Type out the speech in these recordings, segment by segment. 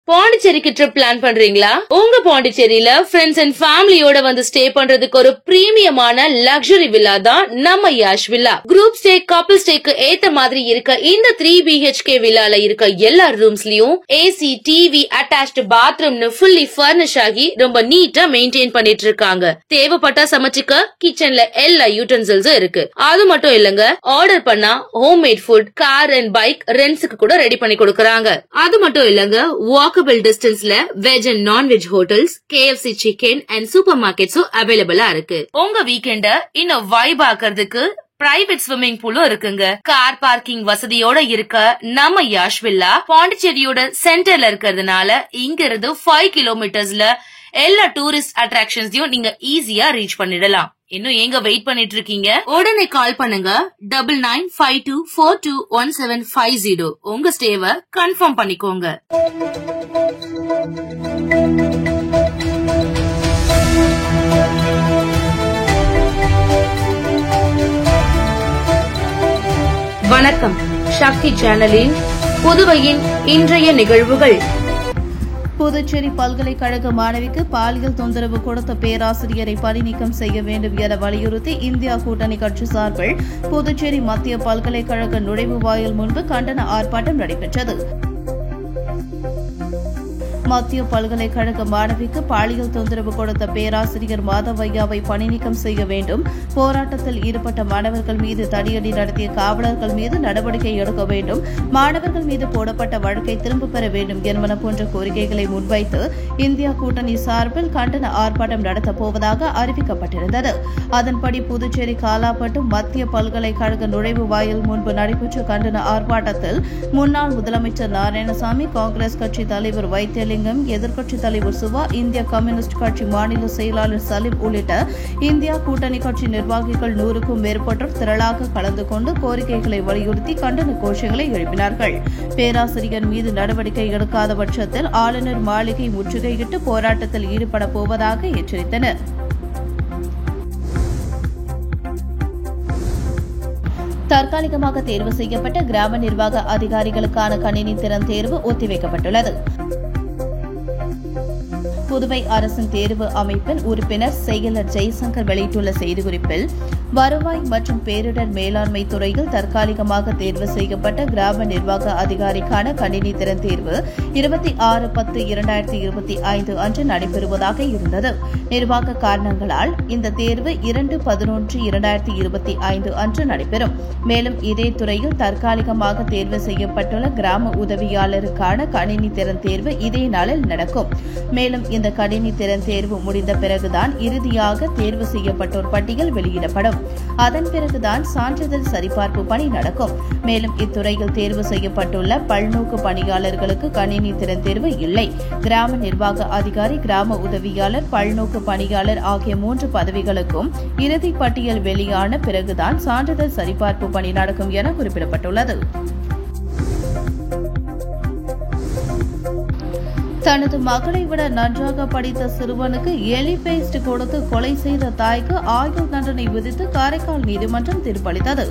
பாண்டிச்சேரிக்கு trip plan பண்றீங்களா? உங்க பாண்டிச்சேரியில ஃப்ரெண்ட்ஸ் அண்ட் ஃபேமிலியோட வந்து ஸ்டே பண்றதுக்கு ஒரு பிரீமியமான லக்ஸரி வில்லா தான் நம்ம Yash villa. Group stay, couple ஸ்டேக்கு ஏத்த மாதிரி இருக்க இந்த 3 BHK வில்லால இருக்க எல்லா ரூம்ஸ்லயும் ஏசி, டிவி, அட்டாச்ட் பாத்ரூம்னு ஃபுல்லி ஃபர்னிஷ் ஆகி ரொம்ப நீட்டா மெயின்டைன் பண்ணிட்டு இருக்காங்க. தேவைப்பட்டா சமைச்சுக்க கிச்சன்ல எல்லா யூட்டன்சில்ஸும் இருக்கு. அது மட்டும் இல்லங்க, ஆர்டர் பண்ணா homemade food, car and bike ரெண்ட்ஸ்க்கு கூட ரெடி பண்ணி கொடுக்கறாங்க. அது மட்டும் இல்லங்க, வாக்கபிள் டிஸ்டன்ஸ்ல veg and non-veg hotels, KFC chicken and super மார்க்கெட்ஸும் அவைலபிளா இருக்கு. உங்க வீக்கெண்ட இன்னும் வைப் ஆக்குறதுக்கு பிரைவேட் ஸ்விம்மிங் பூலும் இருக்குங்க. கார் பார்க்கிங் வசதியோட இருக்க நம்ம யாஷ் வில்லா பாண்டிச்சேரியோட சென்டர்ல இருக்கிறதுனால இங்க இருந்து 5 கிலோமீட்டர்ஸ்ல எல்லா டூரிஸ்ட் அட்ராக்ஷன்ஸையும் நீங்க ஈஸியா ரீச் பண்ணிடலாம். இன்னும் எங்க வெயிட் பண்ணிட்டு இருக்கீங்க? உடனே கால் பண்ணுங்க 9952421750. உங்க ஸ்டேவை கன்ஃபார்ம் பண்ணிக்கோங்க. வணக்கம். சக்தி சேனலின் புதுவையின் இன்றைய நிகழ்வுகள். புதுச்சேரி பல்கலைக்கழக மாணவிக்கு பாலியல் தொந்தரவு கொடுத்த பேராசிரியரை பணிநீக்கம் செய்ய வேண்டும் என வலியுறுத்தி இந்தியா கூட்டணி கட்சி சார்பில் புதுச்சேரி மத்திய பல்கலைக்கழக நுழைவு வாயில் முன்பு கண்டன ஆர்ப்பாட்டம் நடைபெற்றது. மத்திய பல்கலைக்கழக மாணவிக்கு பாலியல் தொந்தரவு கொடுத்த பேராசிரியர் மாதவையாவை பணிநீக்கம் செய்ய வேண்டும், போராட்டத்தில் ஈடுபட்ட மாணவர்கள் மீது தடியடி நடத்திய காவலர்கள் மீது நடவடிக்கை எடுக்க வேண்டும், மாணவர்கள் மீது போடப்பட்ட வழக்கை திரும்பப் பெற வேண்டும் என்பன போன்ற கோரிக்கைகளை முன்வைத்து இந்தியா கூட்டணி சார்பில் கண்டன ஆர்ப்பாட்டம் நடத்தப் போவதாக அறிவிக்கப்பட்டிருந்தது. அதன்படி புதுச்சேரி காலாப்பட்டு மத்திய பல்கலைக்கழக நுழைவு வாயில் முன்பு நடைபெற்ற கண்டன ஆர்ப்பாட்டத்தில் முன்னாள் முதலமைச்சர் நாராயணசாமி, காங்கிரஸ் கட்சி தலைவர் வைத்தியலிங்கம், எதிர்க்கட்சித் தலைவர் சிவா, இந்திய கம்யூனிஸ்ட் கட்சி மாநில செயலாளர் சலீம் உள்ளிட்ட இந்தியா கூட்டணி கட்சி நிர்வாகிகள் 100க்கும் மேற்பட்டோர் திரளாக கலந்து கொண்டு கோரிக்கைகளை வலியுறுத்தி கண்டன கோஷங்களை எழுப்பினார்கள். பேராசிரியர் மீது நடவடிக்கை எடுக்காத பட்சத்தில் ஆளுநர் மாளிகை முற்றுகையிட்டு போராட்டத்தில் ஈடுபட போவதாக எச்சரித்தனர். தற்காலிகமாக தேர்வு செய்யப்பட்ட கிராம நிர்வாக அதிகாரிகளுக்கான கணினி திறன் தேர்வு ஒத்திவைக்கப்பட்டுள்ளது. புதுவை அரசின் தேர்வு அமைப்பின் உறுப்பினர் செயலர் ஜெய்சங்கர் வெளியிட்டுள்ள செய்திக்குறிப்பில், வருவாய் மற்றும் பேரிடர் மேலாண்மை துறையில் தற்காலிகமாக தேர்வு செய்யப்பட்ட கிராம நிர்வாக அதிகாரிக்கான கணினி திறன் தேர்வு 26/10/2025 அன்று நடைபெறுவதாக இருந்தது. நிர்வாக காரணங்களால் இந்த தேர்வு 2/11/2025 அன்று நடைபெறும். மேலும் இதே துறையில் தற்காலிகமாக தேர்வு செய்யப்பட்டுள்ள கிராம உதவியாளருக்கான கணினி திறன் தேர்வு இதே நாளில் நடக்கும். மேலும் இந்த கணினி திறன் தேர்வு முடிந்த பிறகுதான் இறுதியாக தேர்வு செய்யப்பட்டோர் பட்டியல் வெளியிடப்படும். அதன் பிறகுதான் சான்றிதழ் சரிபார்ப்பு பணி நடக்கும். மேலும் இத்துறையில் தேர்வு செய்யப்பட்டுள்ள பல்நோக்கு பணியாளர்களுக்கு கணினி திறன் தேர்வு இல்லை. கிராம நிர்வாக அதிகாரி, கிராம உதவியாளர், பல்நோக்கு பணியாளர் ஆகிய 3 பதவிகளுக்கும் இறுதி பட்டியல் வெளியான பிறகுதான் சான்றிதழ் சரிபார்ப்பு பணி நடக்கும் என குறிப்பிடப்பட்டுள்ளது. தனது மகளை விட நன்றாக படித்த சிறுவனுக்கு எலி பேஸ்ட் கொடுத்து கொலை செய்த தாய்க்கு ஆயுள் தண்டனை விதித்து காரைக்கால் நீதிமன்றம் தீர்ப்பளித்தது.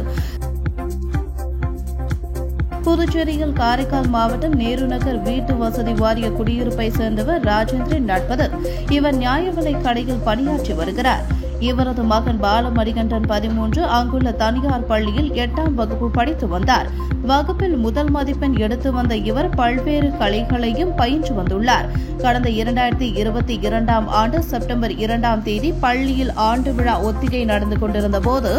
புதுச்சேரியில் காரைக்கால் மாவட்டம் நேரு நகர் வீட்டு வசதி வாரிய குடியிருப்பை சேர்ந்தவர் ராஜேந்திரன் நட்பது. இவர் நியாய விலைக் கடையில் பணியாற்றி வருகிறார். இவரது மகன் பாலமணிகண்டன் 13 அங்குள்ள தனியார் பள்ளியில் 8ஆம் வகுப்பு படித்து வந்தார். வகுப்பில் முதல் மதிப்பெண் எடுத்து வந்த இவர் பல்வேறு கலைகளையும் பயின்று வந்துள்ளார். கடந்த 2022ஆம் ஆண்டு செப்டம்பர் 2ஆம் தேதி பள்ளியில் ஆண்டு விழா ஒத்திகை நடந்து கொண்டிருந்த போது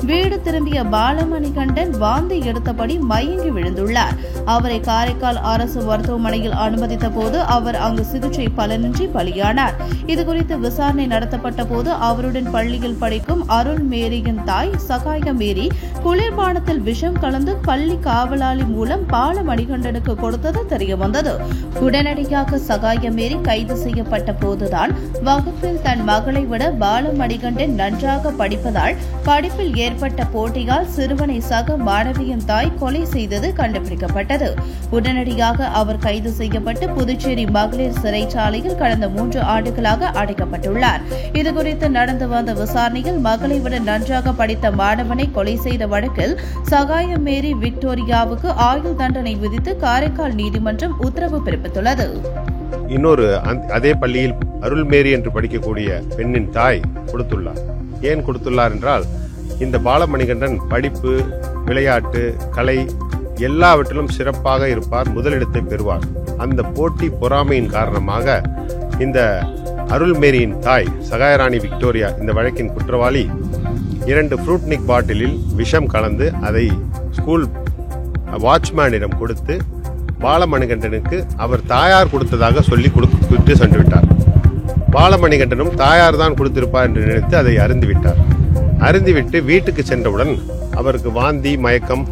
வீடு திரும்பிய பாலமணிகண்டன் வாந்தி எடுத்தபடி மயங்கி விழுந்துள்ளார். அவரை காரைக்கால் அரசு மருத்துவமனையில் அனுமதித்த போது அவர் அங்கு சிகிச்சை பலனின்றி பலியானார். இதுகுறித்து விசாரணை நடத்தப்பட்ட போது அவருடன் பள்ளியில் படிக்கும் அருள் மேரியின் தாய் சகாய மேரி குளிர்பானத்தில் விஷம் கலந்து பள்ளி காவலாளி மூலம் பாலமணிகண்டனுக்கு கொடுத்தது தெரியவந்தது. உடனடியாக சகாய மேரி கைது செய்யப்பட்ட போதுதான் வகுப்பில் தன் மகளை விட பாலமணிகண்டன் நன்றாக படிப்பதால் படிப்பில் ஏற்பட்ட போட்டியால் சிறுவனை சக மாணவியின் தாய் கொலை செய்தது கண்டுபிடிக்கப்பட்டது. உடனடியாக அவர் கைது செய்யப்பட்டு புதுச்சேரி மகளிர் சிறைச்சாலையில் கடந்த 3 ஆண்டுகளாக அடைக்கப்பட்டுள்ளார். இதுகுறித்து நடந்து வந்த வந்த விசாரணையில் மகளை விட நன்றாக படித்த மாணவனை கொலை செய்த வழக்கில் சகாயம் மேரி விக்டோரியாவுக்கு ஆயுள் தண்டனை விதித்து காரைக்கால் நீதிமன்றம் உத்தரவு பிறப்பித்துள்ளது. இன்னொரு அதே பள்ளியில் அருள்மேரி என்று படிக்கக்கூடிய பெண்ணின் தாய் கொடுத்துள்ளார். ஏன் கொடுத்துள்ளார் என்றால், இந்த பாலமணிகண்டன் படிப்பு, விளையாட்டு, கலை எல்லாவற்றிலும் சிறப்பாக இருப்பார், முதலிடத்தை பெறுவார். அந்த போட்டி பொறாமையின் காரணமாக இந்த அருள்மேரியின் தாய் சகாயராணி விக்டோரியா, இந்த வழக்கின் குற்றவாளி, 2 ஃப்ரூட்னிக் பாட்டிலில் விஷம் கலந்து அதை ஸ்கூல் வாட்ச்மேனிடம் கொடுத்து பாலமணிகண்டனுக்கு அவர் தாயார் கொடுத்ததாக சொல்லி கொடுத்து சென்று விட்டார். பாலமணிகண்டனும் தாயார் தான் கொடுத்திருப்பார் என்று நினைத்து அதை அருந்திவிட்டார். அருந்திவிட்டு வீட்டுக்கு சென்றவுடன் அவருக்கு வாந்தி, மயக்கம்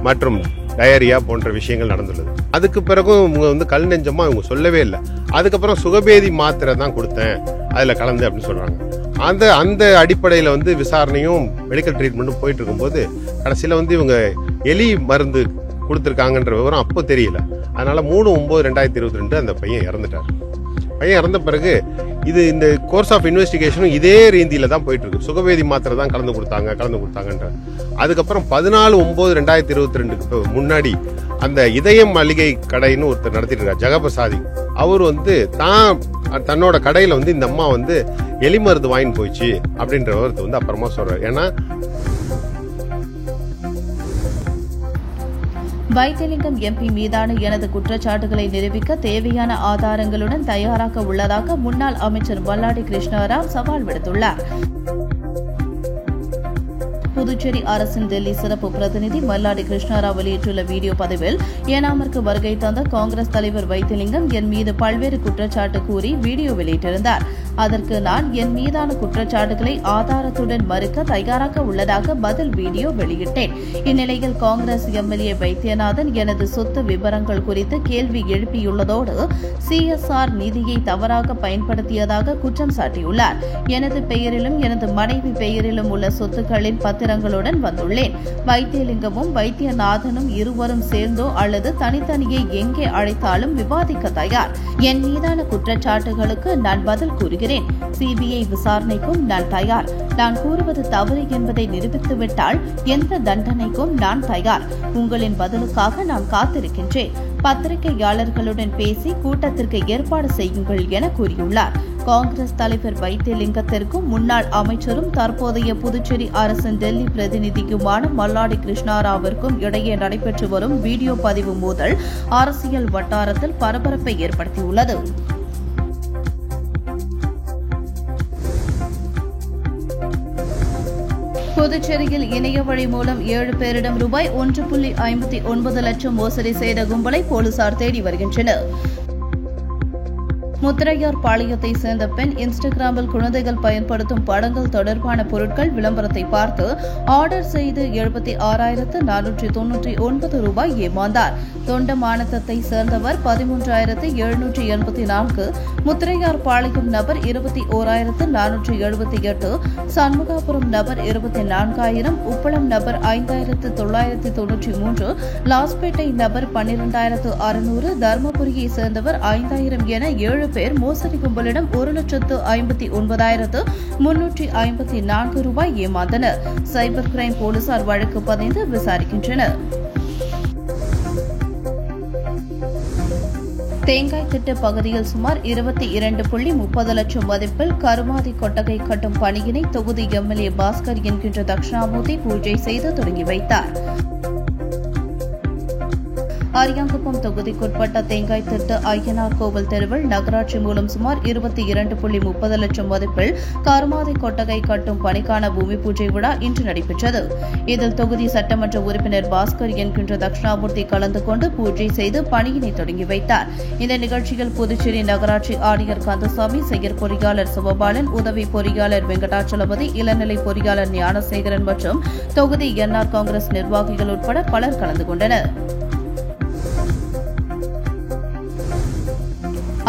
மற்றும் டயரியா போன்ற விஷயங்கள் நடந்துள்ளது. அதுக்கு பிறகும் இவங்க கல் நெஞ்சமா இவங்க சொல்லவே இல்லை. அதுக்கப்புறம் சுகபேதி மாத்திரை தான் கொடுத்தேன் அதுல கலந்து அப்படின்னு சொல்றாங்க. அந்த அடிப்படையில விசாரணையும் மெடிக்கல் ட்ரீட்மெண்ட்டும் போயிட்டு இருக்கும்போது கடைசியில இவங்க எலி மருந்து கொடுத்திருக்காங்கன்ற விவரம் அப்போ தெரியல. அதனால 3/9/2022 அந்த பையன் இறந்துட்டார். பையன் இறந்த பிறகு இந்த கோர்ஸ் ஆஃப் இன்வெஸ்டிகேஷனும் இதே ரீதியில தான் போயிட்டு இருக்கு. சுகவேதி மாத்திரை தான் கலந்து கொடுத்தாங்கன்ற. அதுக்கப்புறம் 14/9/2022 முன்னாடி அந்த இதயம் மளிகை கடைன்னு ஒருத்தர் நடத்திட்டு இருக்கார், ஜெகபிரசாதி. அவர் தன்னோட கடையில இந்த அம்மா எலி மருந்து வாங்கி போயிடுச்சு அப்படின்ற விவரத்தை அப்புறமா சொல்றாரு. ஏன்னா வைத்திலிங்கம் எம்பி மீதான எனது குற்றச்சாட்டுகளை நிரூபிக்க தேவையான ஆதாரங்களுடன் தயாராக உள்ளதாக முன்னாள் அமைச்சர் மல்லாடி கிருஷ்ணராவ் சவால் விடுத்துள்ளார். புதுச்சேரி அரசின் டெல்லி சிறப்பு பிரதிநிதி மல்லாடி கிருஷ்ணராவ் வெளியிட்டுள்ள வீடியோ பதிவில், ஏனாமிற்கு வருகை தந்த காங்கிரஸ் தலைவர் வைத்திலிங்கம் என் மீது பல்வேறு குற்றச்சாட்டு கூறி வீடியோ வெளியிட்டிருந்தார். அதற்கு நான் என் மீதான குற்றச்சாட்டுகளை ஆதாரத்துடன் மறுக்க தயாராக உள்ளதாக பதில் வீடியோ வெளியிட்டேன். இந்நிலையில் காங்கிரஸ் எம்எல்ஏ வைத்தியநாதன் எனது சொத்து விவரங்கள் குறித்து கேள்வி எழுப்பியுள்ளதோடு CSR நிதியை தவறாக பயன்படுத்தியதாக குற்றம் சாட்டியுள்ளார். எனது பெயரிலும் எனது மனைவி பெயரிலும் உள்ள சொத்துக்களின் பத்திரங்களுடன் வந்துள்ளேன். வைத்தியலிங்கமும் வைத்தியநாதனும் இருவரும் சேர்ந்தோ அல்லது தனித்தனியே எங்கே அழைத்தாலும் விவாதிக்க தயார். என் மீதான குற்றச்சாட்டுகளுக்கு நான் பதில் கூறுகிறேன். CBI விசாரணைக்கும் நான் தயார். நான் கூறுவது தவறு என்பதை நிரூபித்துவிட்டால் எந்த தண்டனைக்கும் நான் தயார். உங்களின் பதிலுக்காக நான் காத்திருக்கின்றேன். பத்திரிகையாளர்களுடன் பேசி கூட்டத்திற்கு ஏற்பாடு செய்யுங்கள் என கூறியுள்ளார். காங்கிரஸ் தலைவர் வைத்தியலிங்கத்திற்கும் முன்னாள் அமைச்சரும் தற்போதைய புதுச்சேரி அரசின் டெல்லி பிரதிநிதியுமான மல்லாடி கிருஷ்ணராவிற்கும் இடையே நடைபெற்று வரும் வீடியோ பதிவு மோதல் அரசியல் வட்டாரத்தில் பரபரப்பை ஏற்படுத்தியுள்ளது. புதுச்சேரியில் இணைய வழி மூலம் 7 பேரிடம் ரூபாய் 1.59 லட்சம் மோசடி செய்த கும்பலை போலீசார் தேடி வருகின்றனர். முத்திரையார் பாளையத்தை சேர்ந்த பெண் இன்ஸ்டாகிராமில் குழந்தைகள் பயன்படுத்தும் படங்கள் தொடர்பான பொருட்கள் விளம்பரத்தை பார்த்து ஆர்டர் செய்து 76,499 ரூபாய் ஏமாந்தார். தொண்டமானத்தை சேர்ந்தவர் 13,784, முத்திரையார் பாளையம் நபர் 21,478, சண்முகாபுரம் நபர் 24,000, உப்பளம் நபர் 5,993, லாஸ்பேட்டை நபர் 12,600, தர்மபுரியை சேர்ந்தவர் 5,000 என 7 பேர் மோசடி கும்பலிடம் 1,59,354 ரூபாய் ஏமாந்தனர். சைபர் கிரைம் போலீசார் வழக்கு பதிந்து விசாரிக்கின்றனர். தேங்காய் திட்டு பகுதியில் சுமார் 22.30 லட்சம் மதிப்பில் கருமாதி கொட்டகை கட்டும் பணியினை தொகுதி எம்எல்ஏ பாஸ்கர் என்கின்ற தட்சிணாமூர்த்தி பூஜை செய்து தொடங்கி வைத்தார். அரியாங்குப்பம் தொகுதிக்குட்பட்ட தேங்காய் திட்டு ஐயனார் கோவில் தெருவில் நகராட்சி மூலம் சுமார் 22.30 லட்சம் மதிப்பில் கருமாதி கொட்டகை கட்டும் பணிக்கான பூமி பூஜை விழா இன்று நடைபெற்றது. இதில் தொகுதி சட்டமன்ற உறுப்பினர் பாஸ்கர் என்கின்ற தட்சிணாமூர்த்தி கலந்து கொண்டு பூஜை செய்து பணியினை தொடங்கி வைத்தார். இந்த நிகழ்ச்சியில் புதுச்சேரி நகராட்சி ஆணையர் கந்தசாமி, செயற்பொறியாளர் சிவபாலன், உதவி பொறியாளர் வெங்கடாச்சலபதி, இளநிலை பொறியாளர் ஞானசேகரன் மற்றும் தொகுதி என்ஆர் காங்கிரஸ் நிர்வாகிகள் உட்பட பலர் கலந்து கொண்டனர்.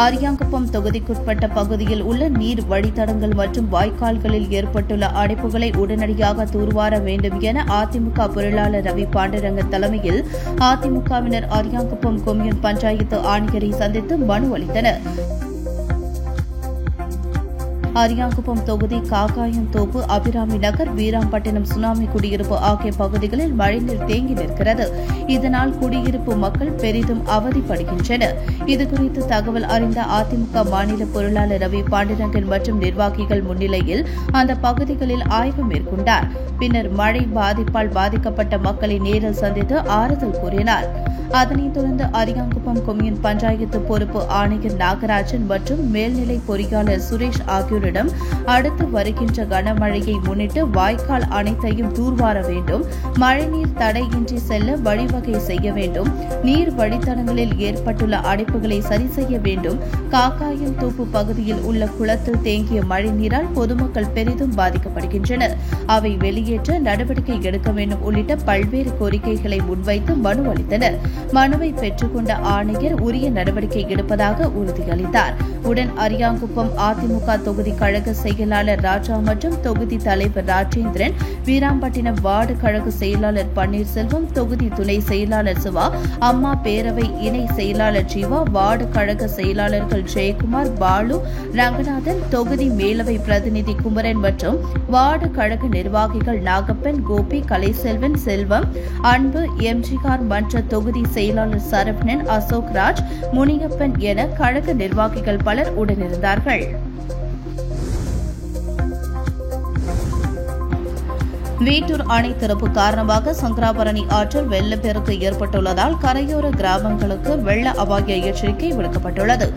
அரியாங்குப்பம் தொகுதிக்குட்பட்ட பகுதியில் உள்ள நீர் வழித்தடங்கள் மற்றும் வாய்க்கால்களில் ஏற்பட்டுள்ள அடைப்புகளை உடனடியாக தூர்வார வேண்டும் என அதிமுக பொருளாளர் ரவி பாண்டரங்கன் தலைமையில் அதிமுகவினர் அரியாங்குப்பம் கொம்யூன் பஞ்சாயத்து ஆணையரை சந்தித்து மனு அளித்தனர். அரியாங்குப்பம் தொகுதி காக்காயந்தோப்பு, அபிராமி நகர், வீராம்பட்டினம் சுனாமி குடியிருப்பு ஆகிய பகுதிகளில் மழைநீர் தேங்கி நிற்கிறது. இதனால் குடியிருப்பு மக்கள் பெரிதும் அவதிப்படுகின்றனர். இதுகுறித்து தகவல் அறிந்த அதிமுக மாநில பொருளாளர் ரவி பாண்டிரங்கன் மற்றும் நிர்வாகிகள் முன்னிலையில் அந்த பகுதிகளில் ஆய்வு மேற்கொண்டார். பின்னர் மழை பாதிப்பால் பாதிக்கப்பட்ட மக்களை நேரில் சந்தித்து ஆறுதல் கூறினார். அதனைத் தொடர்ந்து அரியாங்குப்பம் கொம்யூன் பஞ்சாயத்து பொறுப்பு ஆணையர் நாகராஜன் மற்றும் மேல்நிலை பொறியாளர் சுரேஷ் ஆகியோரிடம் அடுத்து வருகின்ற கனமழையை முன்னிட்டு வாய்க்கால் அனைத்தையும் தூர்வார வேண்டும், மழைநீர் தடையின்றி செல்ல வழிவகை செய்ய வேண்டும், நீர் வழித்தடங்களில் ஏற்பட்டுள்ள அடைப்புகளை சரி செய்ய வேண்டும், காக்காயந்தோப்பு பகுதியில் உள்ள குளத்தில் தேங்கிய மழைநீரால் பொதுமக்கள் பெரிதும் பாதிக்கப்படுகின்றனர், அவை வெளியேற்ற நடவடிக்கை எடுக்க வேண்டும் உள்ளிட்ட பல்வேறு கோரிக்கைகளை முன்வைத்து மனு அளித்தனர். மனுவை பெற்றுக்கொண்ட ஆணையர் உரிய நடவடிக்கை எடுப்பதாக உறுதியளித்தார். உடன் அரியாங்குப்பம் அதிமுக தொகுதி கழக செயலாளர் ராஜா மற்றும் தொகுதி தலைவர் ராஜேந்திரன், வீராம்பட்டினம் வார்டு கழக செயலாளர் பன்னீர்செல்வம், தொகுதி துணை செயலாளர் சிவா, அம்மா பேரவை இணை செயலாளர் ஜீவா, வார்டு கழக செயலாளர்கள் ஜெயக்குமார், பாலு, ரங்கநாதன், தொகுதி மேலவை பிரதிநிதி குமரன் மற்றும் வார்டு கழக நிர்வாகிகள் நாகப்பன், கோபி, கலைசெல்வன், செல்வம், அன்பு, எம்ஜிஆர் மன்ற தொகுதி செயலாளர் சரவணன், அசோக் ராஜ், முனியப்பன் என கழக நிர்வாகிகள் பலர் உடனிருந்தார்கள். வீட்டூர் அணை திறப்பு காரணமாக சங்கராபரணி ஆற்றில் வெள்ளப்பெருக்கு ஏற்பட்டுள்ளதால் கரையோர கிராமங்களுக்கு வெள்ள அபாய எச்சரிக்கை விடுக்கப்பட்டுள்ளது.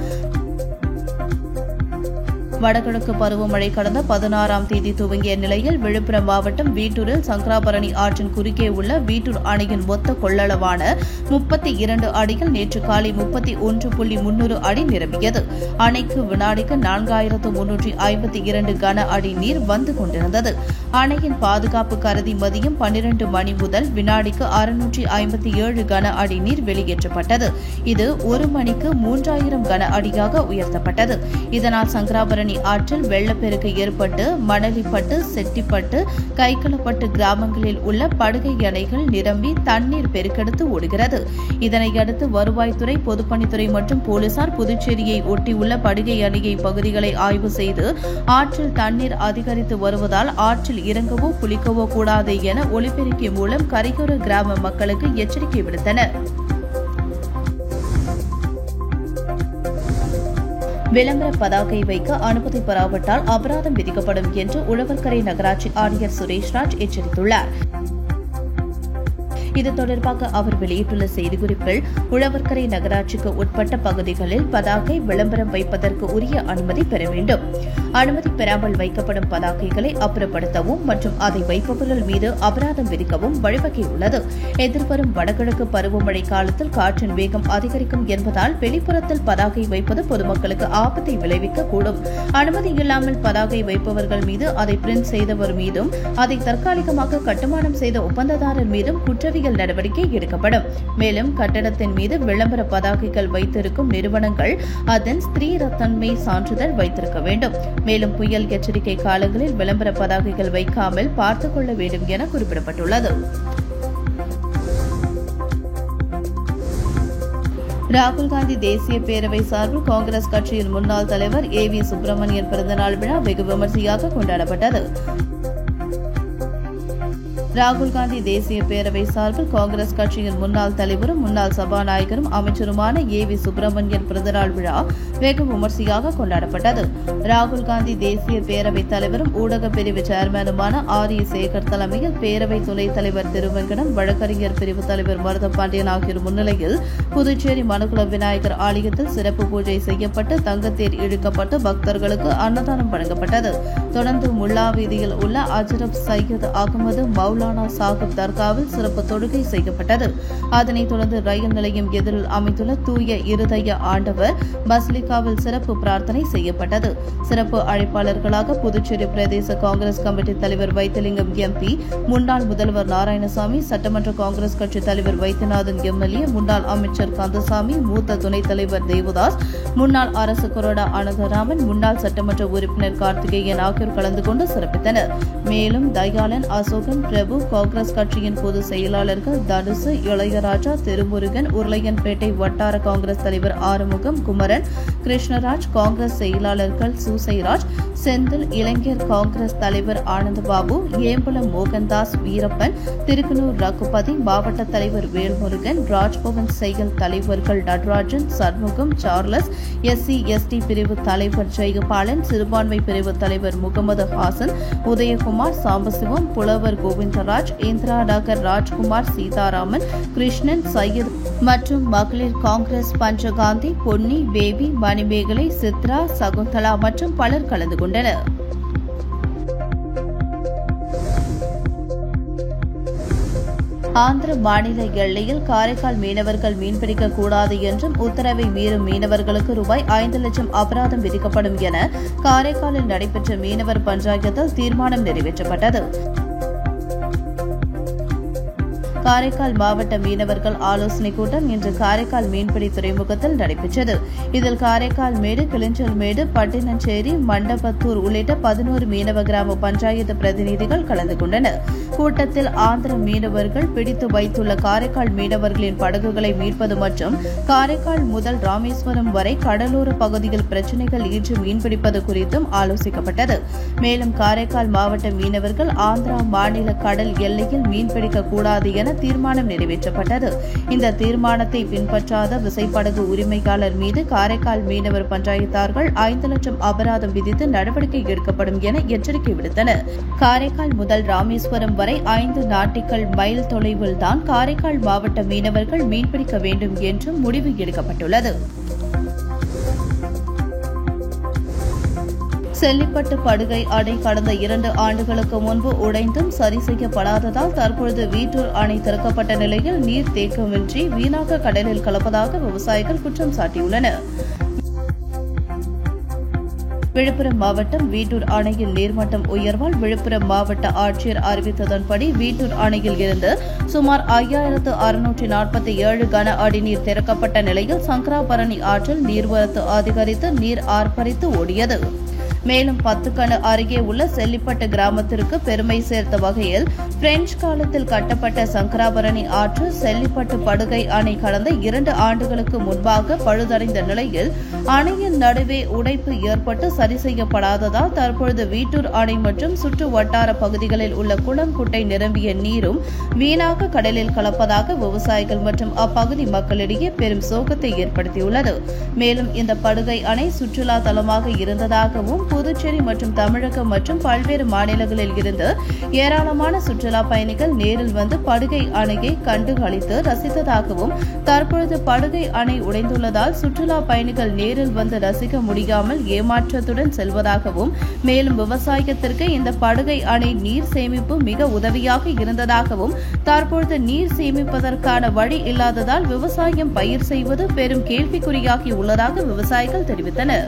வடகிழக்கு பருவமழை கடந்த 16ஆம் தேதி துவங்கிய நிலையில் விழுப்புரம் மாவட்டம் வீட்டூரில் சங்கராபரணி ஆற்றின் குறுக்கே உள்ள வீட்டூர் அணையின் மொத்த கொள்ளளவான 32 அடிகள் நேற்று காலை 31.300 அடி நிரம்பியது. அணைக்கு வினாடிக்கு 4352 கன அடி நீர் வந்து கொண்டிருந்தது. அணையின் பாதுகாப்பு கருதி மதியம் 12 மணி முதல் வினாடிக்கு 657 கன அடி நீர் வெளியேற்றப்பட்டது. இது ஒரு மணிக்கு 3000 கன அடியாக உயர்த்தப்பட்டது. இதனால் சங்கராபரணி ஆற்றில் வெள்ளப்பெருக்கு ஏற்பட்டு மணலிப்பட்டு, செட்டிப்பட்டு, கைகளப்பட்டு கிராமங்களில் உள்ள படுகை அணைகள் நிரம்பி தண்ணீர் பெருக்கெடுத்து ஓடுகிறது. இதனையடுத்து வருவாய்த்துறை, பொதுப்பணித்துறை மற்றும் போலீசார் புதுச்சேரியை ஒட்டியுள்ள படுகை அணை பகுதிகளை ஆய்வு செய்து ஆற்றில் தண்ணீர் அதிகரித்து வருவதால் ஆற்றில் இறங்கவோ குளிக்கவோ கூடாது என ஒலிபெருக்கி மூலம் கரையோர கிராம மக்களுக்கு எச்சரிக்கை விடுத்தனர். விளம்பர பதாகை வைக்க அனுமதி பெறாவிட்டால் அபராதம் விதிக்கப்படும் என்று உழவர்கரை நகராட்சி ஆணையர் சுரேஷ்ராஜ் எச்சரித்துள்ளார். இது தொடர்பாக அவர் வெளியிட்டுள்ள செய்திக்குறிப்பில், உழவர்கரை நகராட்சிக்கு உட்பட்ட பகுதிகளில் பதாகை விளம்பரம் வைப்பதற்கு உரிய அனுமதி பெற வேண்டும். அனுமதி பெறாமல் வைக்கப்படும் பதாகைகளை அப்புறப்படுத்தவும் மற்றும் அதை வைப்பவர்கள் மீது அபராதம் விதிக்கவும் வழிவகை உள்ளது. எதிர்வரும் வடகிழக்கு பருவமழை காலத்தில் காற்றின் வேகம் அதிகரிக்கும் என்பதால் வெளிப்புறத்தில் பதாகை வைப்பது பொதுமக்களுக்கு ஆபத்தை விளைவிக்கக்கூடும். அனுமதி இல்லாமல் பதாகை வைப்பவர்கள் மீது, அதை பிரிண்ட் செய்தவர் மீதும், அதை தற்காலிகமாக கட்டுமானம் செய்த ஒப்பந்ததாரர் மீதும் குற்றவியல் நடவடிக்கை எடுக்கப்படும். மேலும் கட்டடத்தின் மீது விளம்பர பதாகைகள் வைத்திருக்கும் நிறுவனங்கள் அதன் ஸ்திரத்தன்மை சான்றிதழ் வைத்திருக்க வேண்டும். மேலும் புயல் எச்சரிக்கை காலங்களில் விளம்பர பதாகைகள் வைக்காமல் பார்த்துக் கொள்ள வேண்டும் என குறிப்பிடப்பட்டுள்ளது. ராகுல் காந்தி தேசிய பேரவை சார்பில் காங்கிரஸ் கட்சியின் முன்னாள் தலைவர் ஏவி சுப்பிரமணியன் பிறந்தநாள் விழா வெகு விமர்சையாக கொண்டாடப்பட்டது. ராகுல் காந்தி தேசிய பேரவை சார்பில் காங்கிரஸ் கட்சியின் முன்னாள் தலைவரும் முன்னாள் சபாநாயகரும் அமைச்சருமான ஏவி சுப்பிரமணியன் பிறந்தநாள் விழா வெகு விமர்சையாக கொண்டாடப்பட்டது. ராகுல் காந்தி தேசிய பேரவைத் தலைவரும் ஊடக பிரிவு சேர்மனுமான ஆர். இ. சேகர் தலைமையில் பேரவை துணைத் தலைவர் திருவெங்கடம், வழக்கறிஞர் பிரிவு தலைவர் மருதபாண்டியன் ஆகியோர் முன்னிலையில் புதுச்சேரி மனுகுல விநாயகர் ஆலயத்தில் சிறப்பு பூஜை செய்யப்பட்டு தங்கத்தேர் இழுக்கப்பட்டு பக்தர்களுக்கு அன்னதானம் வழங்கப்பட்டது. தொடர்ந்து முல்லா வீதியில் உள்ள அஜரப் சையத் அகமது மௌலானா சாஹிப் தர்காவில் சிறப்பு தொழுகை செய்யப்பட்டது. அதனைத் தொடர்ந்து ரயில் நிலையம் எதிரில் அமைந்துள்ள தூய இருதய ஆண்டவர் பசிலிகாவில் சிறப்பு பிரார்த்தனை செய்யப்பட்டது. சிறப்பு அழைப்பாளர்களாக புதுச்சேரி பிரதேச காங்கிரஸ் கமிட்டி தலைவர் வைத்திலிங்கம் எம்பி, முன்னாள் முதல்வர் நாராயணசாமி, சட்டமன்ற காங்கிரஸ் கட்சி தலைவர் வைத்தியநாதன் எம்எல்ஏ, முன்னாள் அமைச்சர் கந்தசாமி, மூத்த துணைத் தலைவர் தேவதாஸ், முன்னாள் அரசு கொறடா அனந்தராமன், முன்னாள் சட்டமன்ற உறுப்பினர் கார்த்திகேயன் ஆகியோர் கலந்து கொண்டு சிறப்பித்தனர். மேலும் தயாளன், அசோகன், பிரபு, பிரபு, காங்கிரஸ் கட்சியின் பொதுச் செயலாளர்கள் தனுசு, இளையராஜா, திருமுருகன், உருளையன்பேட்டை வட்டார காங்கிரஸ் தலைவர் ஆறுமுகம், குமரன், கிருஷ்ணராஜ், காங்கிரஸ் செயலாளர்கள் சூசைராஜ், செந்தில், இளைஞர் காங்கிரஸ் தலைவர் ஆனந்தபாபு, ஏம்பலம் மோகன்தாஸ், வீரப்பன், திருக்கனூர் ரகுபதி, மாவட்ட தலைவர் வேல்முருகன், ராஜ்பவன் செயல் தலைவர்கள் நடராஜன், சண்முகம், சார்லஸ், SC/ST பிரிவு தலைவர் ஜெயபாலன், சிறுபான்மை பிரிவு தலைவர் முகமது ஹாசன், உதயகுமார், சாம்பசிவம், புலவர் கோவிந்தராஜ், இந்திரா நகர் ராஜ்குமார், சீதாராமன், கிருஷ்ணன், சையத் மற்றும் மகளிர் காங்கிரஸ் பஞ்சகாந்தி, பொன்னி, பேபி, மணிமேகலை, சித்ரா, சகுந்தலா மற்றும் பலர் கலந்து கொண்டனர். ஆந்திர மாநில எல்லையில் காரைக்கால் மீனவர்கள் மீன்பிடிக்கக் கூடாது என்றும் உத்தரவை மீறும் மீனவர்களுக்கு ரூபாய் 5 லட்சம் அபராதம் விதிக்கப்படும் என காரைக்காலில் நடைபெற்ற மீனவர் பஞ்சாயத்தில் தீர்மானம் நிறைவேற்றப்பட்டது. காரைக்கால் மாவட்ட மீனவர்கள் ஆலோசனைக் கூட்டம் இன்று காரைக்கால் மீன்பிடி துறைமுகத்தில் நடைபெற்றது. இதில் காரைக்கால் மேடு, கிளிஞ்சல் மேடு, பட்டினச்சேரி, மண்டபத்தூர் உள்ளிட்ட 11 மீனவ கிராம பஞ்சாயத்து பிரதிநிதிகள் கலந்து கொண்டனர். கூட்டத்தில் ஆந்திர மீனவர்கள் பிடித்து வைத்துள்ள காரைக்கால் மீனவர்களின் படகுகளை மீட்பது மற்றும் காரைக்கால் முதல் ராமேஸ்வரம் வரை கடலோர பகுதியில் பிரச்சினைகள் ஈற்று மீன்பிடிப்பது குறித்தும் ஆலோசிக்கப்பட்டது. மேலும் காரைக்கால் மாவட்ட மீனவர்கள் ஆந்திரா மாநில கடல் எல்லையில் மீன்பிடிக்கக் கூடாது என தீர்மானம் நிறைவேற்றப்பட்டது. இந்த தீர்மானத்தை பின்பற்றாத விசைப்படகு உரிமையாளர் மீது காரைக்கால் மீனவர் பஞ்சாயத்தார்கள் 5 லட்சம் அபராதம் விதித்து நடவடிக்கை எடுக்கப்படும் என எச்சரிக்கை விடுத்தனர். காரைக்கால் முதல் ராமேஸ்வரம் வரை 5 நாட்டிக்கல் மைல் தொலைவில்தான் காரைக்கால் மாவட்ட மீனவர்கள் மீன்பிடிக்க வேண்டும் என்றும் முடிவு எடுக்கப்பட்டுள்ளது. செல்லிப்பட்டு படுகை அணை கடந்த 2 ஆண்டுகளுக்கு முன்பு உடைந்தும் சரி செய்யப்படாததால் தற்பொழுது வீட்டூர் அணை திறக்கப்பட்ட நிலையில் நீர் தேக்கமின்றி வீணாக கடலில் கலப்பதாக விவசாயிகள் குற்றம் சாட்டியுள்ளனர். விழுப்புரம் மாவட்டம் வீட்டூர் அணையில் நீர்மட்டம் உயர்வால் விழுப்புரம் மாவட்ட ஆட்சியர் அறிவித்ததன்படி வீட்டூர் அணையில் இருந்து சுமார் 5647 கன அடி நீர் திறக்கப்பட்ட நிலையில் சங்கராபரணி ஆற்றில் நீர்வரத்து அதிகரித்து நீர் ஆர்ப்பரித்து ஓடியது. மேலும் 10 கண அருகே உள்ள செல்லிப்பட்டு கிராமத்திற்கு பெருமை சேர்த்த வகையில் பிரெஞ்சு காலத்தில் கட்டப்பட்ட சங்கராபரணி ஆற்று செல்லிப்பட்டு படுகை அணை கடந்த 2 ஆண்டுகளுக்கு முன்பாக பழுதடைந்த நிலையில் அணையின் நடுவே உடைப்பு ஏற்பட்டு சரி செய்யப்படாததால் தற்பொழுது வீட்டூர் அணை மற்றும் சுற்று வட்டார பகுதிகளில் உள்ள குளம் குட்டை நிரம்பிய நீரும் வீணாக கடலில் கலப்பதாக விவசாயிகள் மற்றும் அப்பகுதி மக்களிடையே பெரும் சோகத்தை ஏற்படுத்தியுள்ளது. மேலும் இந்த படுகை அணை சுற்றுலா தலமாக இருந்ததாகவும் புதுச்சேரி மற்றும் தமிழகம் மற்றும் பல்வேறு மாநிலங்களில் இருந்து ஏராளமான சுற்றுலா பயணிகள் நேரில் வந்து படுகை அணையை கண்டு களித்து ரசித்ததாகவும் தற்பொழுது படுகை அணை உடைந்துள்ளதால் சுற்றுலா பயணிகள் நேரில் வந்து ரசிக்க முடியாமல் ஏமாற்றத்துடன் செல்வதாகவும் மேலும் விவசாயத்திற்கு இந்த படுகை அணை நீர் சேமிப்பு மிக உதவியாக இருந்ததாகவும் தற்பொழுது நீர் சேமிப்பதற்கான வழி இல்லாததால் விவசாயம் பயிர் செய்வது பெரும் கேள்விக்குறியாகி உள்ளதாக விவசாயிகள் தெரிவித்தனர்.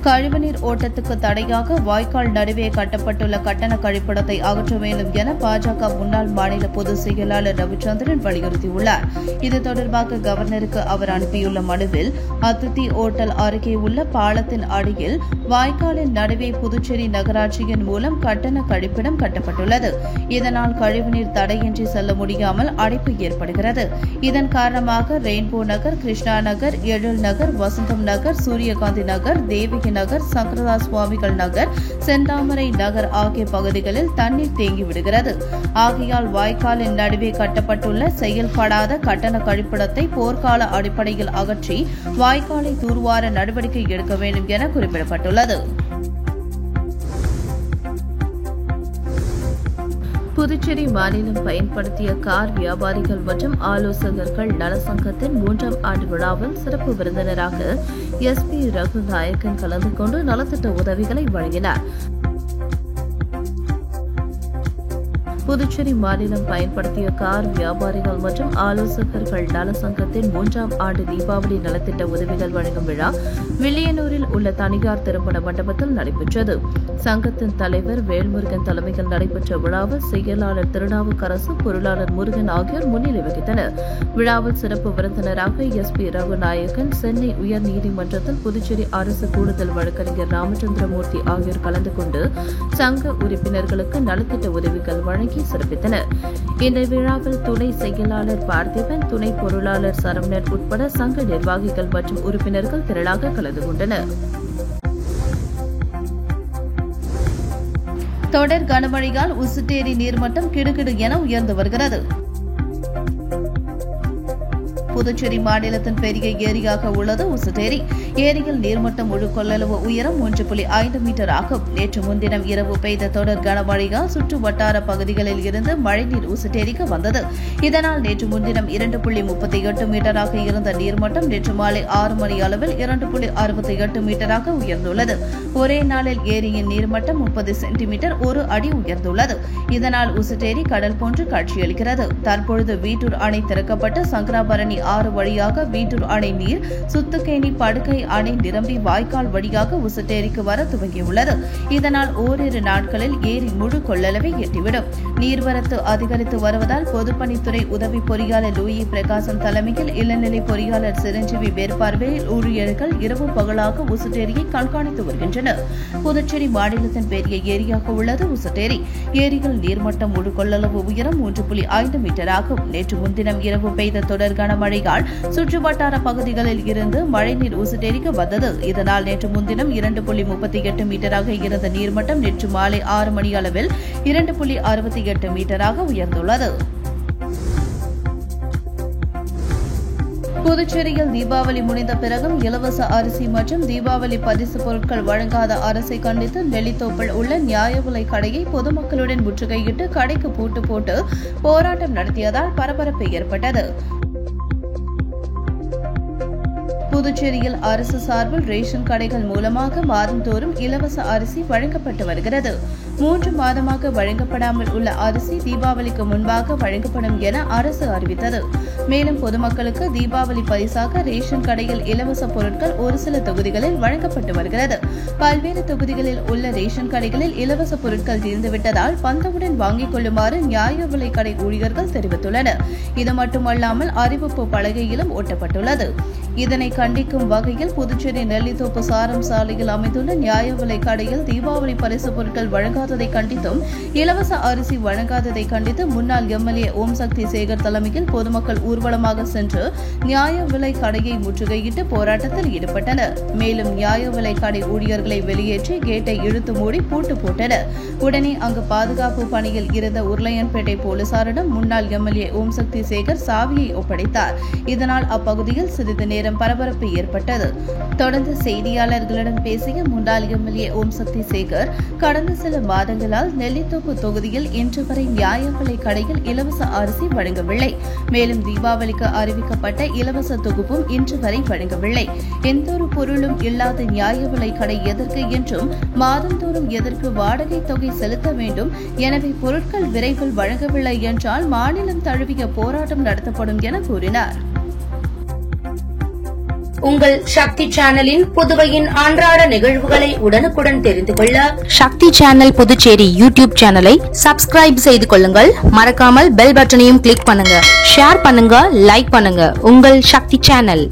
கழிவுநீர் ஓட்டத்துக்கு தடையாக வாய்க்கால் நடுவே கட்டப்பட்டுள்ள கட்டண கழிப்பிடத்தை அகற்ற வேண்டும் என பாஜக முன்னாள் மாநில பொதுச் செயலாளர் ரவிச்சந்திரன் வலியுறுத்தியுள்ளார். இது தொடர்பாக கவர்னருக்கு அவர் அனுப்பியுள்ள மனுவில் அதித்தி ஓட்டல் அருகே உள்ள பாலத்தின் அடியில் வாய்க்காலின் நடுவே புதுச்சேரி நகராட்சியின் மூலம் கட்டண கழிப்பிடம் கட்டப்பட்டுள்ளது. இதனால் கழிவுநீர் தடையின்றி செல்ல முடியாமல் அடைப்பு ஏற்படுகிறது. இதன் காரணமாக ரெயின்போ நகர், கிருஷ்ணா நகர், எழில் நகர், வசந்தம் நகர், சூரியகாந்தி நகர், தேவிகி நகர், சங்கரதாஸ் சுவாமிகள் நகர், செந்தாமரை நகர் ஆகிய பகுதிகளில் தண்ணீர் தேங்கிவிடுகிறது. ஆகையால் வாய்க்காலின் நடுவே கட்டப்பட்டுள்ள செயல்படாத கட்டண கழிப்பிடத்தை போர்க்கால அடிப்படையில் அகற்றி வாய்க்காலை தூர்வார நடவடிக்கை எடுக்க வேண்டும் என குறிப்பிடப்பட்டுள்ளது. புதுச்சேரி மாநிலம் பயன்படுத்திய கார் வியாபாரிகள் மற்றும் ஆலோசகர்கள் நலசங்கத்தின் 3ஆம் ஆண்டு விழாவில் சிறப்பு விருந்தினராக SP ரகுநாயக்கன் கலந்து கொண்டு நலத்திட்ட உதவிகளை வழங்கினார். புதுச்சேரி மாநிலம் பயன்படுத்திய கார் வியாபாரிகள் மற்றும் ஆலோசகர்கள் நல சங்கத்தின் 3ஆம் ஆண்டு தீபாவளி நலத்திட்ட உதவிகள் வழங்கும் விழா வில்லியனூரில் உள்ள தனியார் திருமண மண்டபத்தில் நடைபெற்றது. சங்கத்தின் தலைவர் வேல்முருகன் தலைமையில் நடைபெற்ற விழாவில் செயலாளர் திருநாவுக்கரசு, பொருளாளர் முருகன் ஆகியோர் முன்னிலை வகித்தனர். விழாவில் சிறப்பு விருந்தினராக SP ரகுநாயகன், சென்னை உயர்நீதிமன்றத்தில் புதுச்சேரி அரசு கூடுதல் வழக்கறிஞர் ராமச்சந்திரமூர்த்தி ஆகியோர் கலந்து கொண்டு சங்க உறுப்பினர்களுக்கு நலத்திட்ட உதவிகள் வழங்கி சிறப்பித்தனர். இந்த விழாவில் துணை செயலாளர் பார்த்திபன், துணை பொருளாளர் சரவணன் உட்பட சங்க நிர்வாகிகள் மற்றும் உறுப்பினர்கள் திரளாக கலந்து கொண்டனர். தொடர் கனமழையால் உசுட்டேரி நீர்மட்டம் கிடுகிடு என உயர்ந்து வருகிறது. புதுச்சேரி மாநிலத்தின் பெரிய ஏரியாக உள்ளது உசுட்டேரி. ஏரியில் நீர்மட்டம் முழு கொள்ளளவு உயரம் 1.5 மீட்டர் ஆகும். நேற்று முன்தினம் இரவு பெய்த தொடர் கனமழையால் சுற்று வட்டார பகுதிகளில் இருந்து மழைநீர் உசுட்டேரிக்கு வந்தது. இதனால் நேற்று முன்தினம் 2.38 மீட்டராக இருந்த நீர்மட்டம் நேற்று மாலை 6 மணி அளவில் 2.68 மீட்டராக உயர்ந்துள்ளது. ஒரே நாளில் ஏரியின் நீர்மட்டம் 30 சென்டிமீட்டர் 1 அடி உயர்ந்துள்ளது. இதனால் உசுட்டேரி கடல் போன்று காட்சியளிக்கிறது. தற்பொழுது வீட்டூர் அணை திறக்கப்பட்டு சங்கராபரணி ஆறு வழியாக வீட்டூர் அணை நீர் சுத்துக்கேணி படுகை அணை நிரம்பி வாய்க்கால் வழியாக உசுட்டேரிக்கு வர துவங்கியுள்ளது. இதனால் ஓரிரு நாட்களில் ஏரி முழு கொள்ளளவை எட்டிவிடும். நீர்வரத்து அதிகரித்து வருவதால் பொதுப்பணித்துறை உதவி பொறியாளர் லூயி பிரகாசம் தலைமையில் இளநிலை பொறியாளர் சிரஞ்சீவி மேற்பார்வையில் ஊழியர்கள் இரவு பகலாக உசுட்டேரியை கண்காணித்து வருகின்றனர். புதுச்சேரி மாநிலத்தின் பெரிய ஏரியாக உள்ளது உசுட்டேரி. ஏரியில் நீர்மட்டம் முழு கொள்ளளவு உயரம் 3.5 மீட்டர் ஆகும். நேற்று முன்தினம் இரவு பெய்த தொடர் கனமழையால் சுற்றுவட்டார பகுதிகளில் இருந்து மழைநீர் உசுட்டேரிக்கு வந்தது. இதனால் நேற்று முன்தினம் 2.38 மீட்டராக இருந்த நீர்மட்டம் நேற்று மாலை 6 மணி அளவில் 2.68 மீட்டராக உயர்ந்துள்ளது. புதுச்சேரியில் தீபாவளி முடிந்த பிறகும் இலவச அரிசி மற்றும் தீபாவளி பரிசு பொருட்கள் வழங்காத அரசை கண்டித்து நெல்லித்தோப்பில் உள்ள நியாய விலை கடையை பொதுமக்களுடன் முற்றுகையிட்டு கடைக்கு பூட்டு போட்டு போராட்டம் நடத்தியதால் பரபரப்பு ஏற்பட்டது. புதுச்சேரியில் அரசு சார்பில் ரேஷன் கடைகள் மூலமாக மாதந்தோறும் இலவச அரிசி வழங்கப்பட்டு வருகிறது. 3 மாதமாக வழங்கப்படாமல் உள்ள அரிசி தீபாவளிக்கு முன்பாக வழங்கப்படும் என அரசு அறிவித்தது. மேலும் பொதுமக்களுக்கு தீபாவளி பரிசாக ரேஷன் கடையில் இலவச பொருட்கள் ஒரு சில தொகுதிகளில் வழங்கப்பட்டு வருகிறது. பல்வேறு தொகுதிகளில் உள்ள ரேஷன் கடைகளில் இலவச பொருட்கள் தீர்ந்துவிட்டதால் வந்தவுடன் வாங்கிக் கொள்ளுமாறு நியாய விலை கடை ஊழியர்கள் தெரிவித்துள்ளனர். இது மட்டுமல்லாமல் அறிவிப்பு பலகையிலும் ஒட்டப்பட்டுள்ளது. இதனை கண்டிக்கும் வகையில் புதுச்சேரி நெல்லித்தோப்பு சாரம் சாலையில் அமைந்துள்ள நியாய விலை கடையில் தீபாவளி பரிசு பொருட்கள் வழங்காததை கண்டித்தும் இலவச அரிசி வழங்காததை கண்டித்து முன்னாள் MLA ஓம் சக்தி சேகர் தலைமையில் பொதுமக்கள் ஊர்வலமாக சென்று நியாய விலை கடையை முற்றுகையிட்டு போராட்டத்தில் ஈடுபட்டனர். மேலும் நியாய விலை கடை ஊழியர்களை வெளியேற்றி கேட்டை இழுத்து மூடி பூட்டு போட்டனர். உடனே அங்கு பாதுகாப்பு பணியில் இருந்த உருளையன்பேட்டை போலீசாரிடம் முன்னாள் MLA ஓம் சக்தி சேகர் சாவியை ஒப்படைத்தார். இதனால் அப்பகுதியில் சிறிது நேரம் பரபரப்பு ஏற்பட்டது. தொடர்ந்து செய்தியாளர்களிடம் பேசிய முன்னாள் MLA ஓம் சக்தி சேகர், கடந்த சில மாதங்களால் நெல்லித்தோப்பு தொகுதியில் இன்று வரை நியாய விலை கடையில் இலவச அரிசி வழங்கவில்லை. மேலும் தீபாவளிக்கு அறிவிக்கப்பட்ட இலவச தொகுப்பும் இன்று வரை வழங்கவில்லை. எந்தொரு பொருளும் இல்லாத நியாய விலை கடை எதற்கு என்றும் மாதந்தோறும் எதற்கு வாடகை தொகை செலுத்த வேண்டும். எனவே பொருட்கள் விரைவில் வழங்கவில்லை என்றால் மாநிலம் தழுவிய போராட்டம் நடத்தப்படும் என கூறினார். உங்கள் சக்தி சேனலின் புதுவையின் அன்றாட நிகழ்வுகளை உடனுக்குடன் தெரிந்து கொள்ள சக்தி சேனல் புதுச்சேரி யூடியூப் சேனலை சப்ஸ்கிரைப் செய்து கொள்ளுங்கள். மறக்காமல் பெல் பட்டனையும் கிளிக் பண்ணுங்க. ஷேர் பண்ணுங்க, லைக் பண்ணுங்க. உங்கள் சக்தி சேனல்.